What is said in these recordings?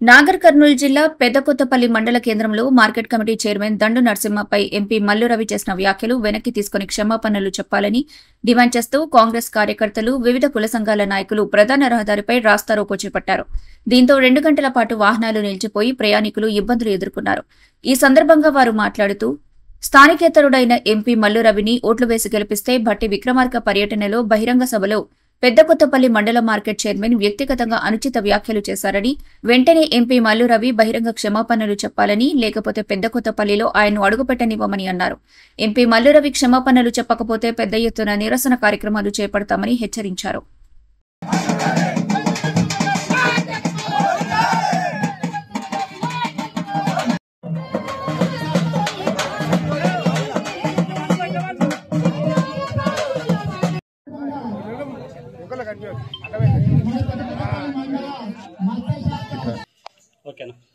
నాగర్ కర్నూలు జిల్లా పెద్దకొత్తపల్లి మండల కేంద్రంలో మార్కెట్ కమిటీ చైర్మన్ దండు నరసింహపై ఎంపీ మల్లు రవి చేసిన వ్యాఖ్యలు వెనక్కి తీసుకుని క్షమాపణలు చెప్పాలని డిమాండ్ చేస్తూ కాంగ్రెస్ కార్యకర్తలు వివిధ కుల సంఘాల నాయకులు ప్రధాన రహదారిపై రాస్తారోకో చేపట్టారు. దీంతో 2 గంటల పాటు వాహనాలు నిలిచిపోయి ప్రయాణికులు ఇబ్బందులు ఎదుర్కొన్నారు. ఈ సందర్భంగా వారు మాట్లాడుతూ స్థానికేతరుడైన ఎంపీ మల్లు రవిని ఓట్లు వేసి గెలిపిస్తే భట్టి విక్రమార్క పర్యటనలో బహిరంగ సభలో పెద్దకొత్తపల్లి మండల మార్కెట్ చైర్మన్ వ్యక్తిగతంగా అనుచిత వ్యాఖ్యలు చేశారని, వెంటనే ఎంపీ మల్లు రవి బహిరంగ క్షమాపణలు చెప్పాలని, లేకపోతే పెద్దకొత్తపల్లిలో ఆయన్ను అడుగుపెట్టనివ్వమని అన్నారు. ఎంపీ మల్లు రవి క్షమాపణలు చెప్పకపోతే పెద్ద ఎత్తున నిరసన కార్యక్రమాలు చేపడతామని హెచ్చరించారు.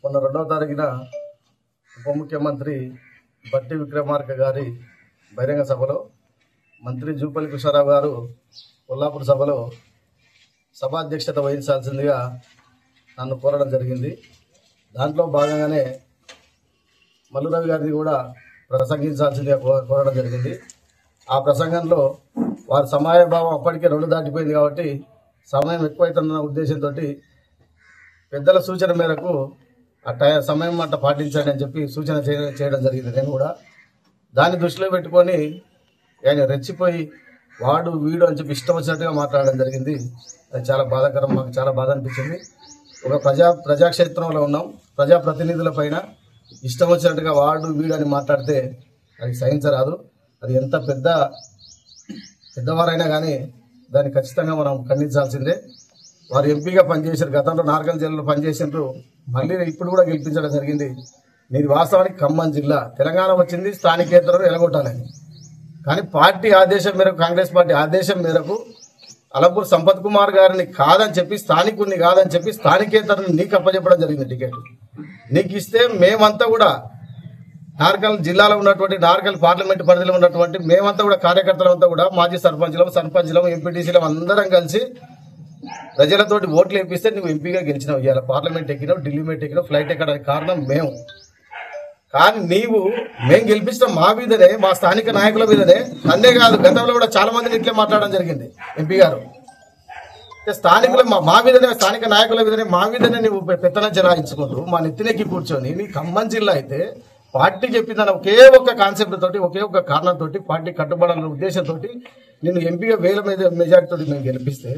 మొన్న 2వ తారీఖున ఉప ముఖ్యమంత్రి భట్టి విక్రమార్క గారి బహిరంగ సభలో మంత్రి జూపల్లి కృష్ణారావు గారు కొల్లాపూర్ సభలో సభాధ్యక్షత వహించాల్సిందిగా నన్ను కోరడం జరిగింది. దాంట్లో భాగంగానే మల్లు రవి గారిని కూడా ప్రసంగించాల్సిందిగా కోరడం జరిగింది. ఆ ప్రసంగంలో వారి సమయభావం అప్పటికే 2 దాటిపోయింది కాబట్టి సమయం ఎక్కువైతుందన్న ఉద్దేశంతో పెద్దల సూచన మేరకు ఆ సమయం మాట పాటించండి అని చెప్పి సూచన చేయడం జరిగింది. నేను కూడా దాన్ని దృష్టిలో పెట్టుకొని ఆయన రెచ్చిపోయి వాడు వీడు అని చెప్పి ఇష్టం వచ్చినట్టుగా మాట్లాడడం జరిగింది. అది చాలా బాధాకరం, మాకు చాలా బాధ అనిపించింది. ఒక ప్రజాక్షేత్రంలో ఉన్నాం, ప్రజాప్రతినిధుల పైన ఇష్టం వచ్చినట్టుగా వాడు వీడు అని మాట్లాడితే అది సహించరాదు. అది ఎంత పెద్దవారైనా కానీ దాన్ని ఖచ్చితంగా మనం ఖండించాల్సిందే. వారు ఎంపీగా పనిచేశారు, గతంలో నార్కల్ జిల్లాలో పనిచేసినారు, మళ్ళీ ఇప్పుడు కూడా గెలిపించడం జరిగింది. నేను వాస్తవానికి ఖమ్మం జిల్లా, తెలంగాణ వచ్చింది స్థానికేతరులు ఎలగొట్టాలని. కానీ పార్టీ ఆదేశం మేరకు, కాంగ్రెస్ పార్టీ ఆదేశం మేరకు అలంపూర్ సంపత్ కుమార్ గారిని కాదని చెప్పి, స్థానికుడిని కాదని చెప్పి స్థానికేతరుని నీకు అప్పచెప్పడం జరిగింది. టికెట్ నీకు ఇస్తే మేమంతా కూడా నార్కల్ జిల్లాలో ఉన్నటువంటి, నార్కల్ పార్లమెంట్ పరిధిలో ఉన్నటువంటి మేమంతా కూడా కార్యకర్తలంతా కూడా మాజీ సర్పంచ్లం ఎంపీటీసీలం అందరం కలిసి ప్రజలతోటి ఓట్లు వేపిస్తే నువ్వు ఎంపీగా గెలిచినావు. ఇవాళ పార్లమెంట్ ఎక్కినావు, ఢిల్లీ మెట్ ఎక్కినావు, ఫ్లైట్ ఎక్కడానికి కారణం మేము. కానీ మేము గెలిపించడం మా మీదనే, మా స్థానిక నాయకుల మీదనే. అంతేకాదు గతంలో కూడా చాలా మందిని ఇట్లే మాట్లాడడం జరిగింది. ఎంపీ గారు స్థానికులు మా మీదనే, స్థానిక నాయకుల మీదనే, మా మీదనే నువ్వు పెత్తనం చెలాయించుకుంటూ మా నెత్తినెక్కి కూర్చొని నీ ఖమ్మం జిల్లా అయితే పార్టీ చెప్పిందని ఒకే ఒక్క కాన్సెప్ట్ తోటి, ఒకే ఒక్క కారణంతో, పార్టీ కట్టుబడాలన్న ఉద్దేశంతో నేను ఎంపీగా 1000 మెజార్టీతో మేము గెలిపిస్తే,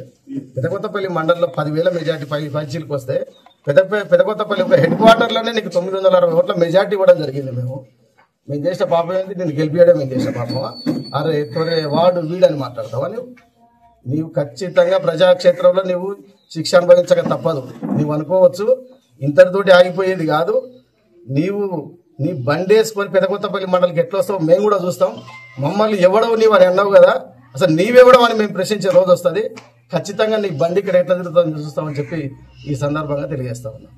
పెద్దకొత్తపల్లి మండలంలో 10,000 మెజార్టీ పైచీలకు వస్తే పెద్దకొత్తపల్లి ఒక హెడ్ క్వార్టర్లోనే నీకు 960 ఓట్ల మెజార్టీ ఇవ్వడం జరిగింది. మేము చేసిన పాపం ఏంటి? నేను గెలిపించడం మేము చేసిన పాపమా? అరే తొరే వాడు వీడని మాట్లాడతావా? నీవు ఖచ్చితంగా ప్రజాక్షేత్రంలో నీవు శిక్ష అనుభవించక తప్పదు. నీవు అనుకోవచ్చు ఇంతటితోటి ఆగిపోయేది కాదు. నీ బండి వేసుకొని పెద్దకొత్తపల్లి మండలికి ఎట్లా వస్తావు మేము కూడా చూస్తాం. మమ్మల్ని ఎవడవు నీవు అని అన్నావు కదా, అసలు నీవెవడవు అని మేము ప్రశ్నించే రోజు వస్తుంది. ఖచ్చితంగా నీ బండికి ఎట్లా తిరుగుతుందని చూస్తామని చెప్పి ఈ సందర్భంగా తెలియజేస్తా ఉన్నాం.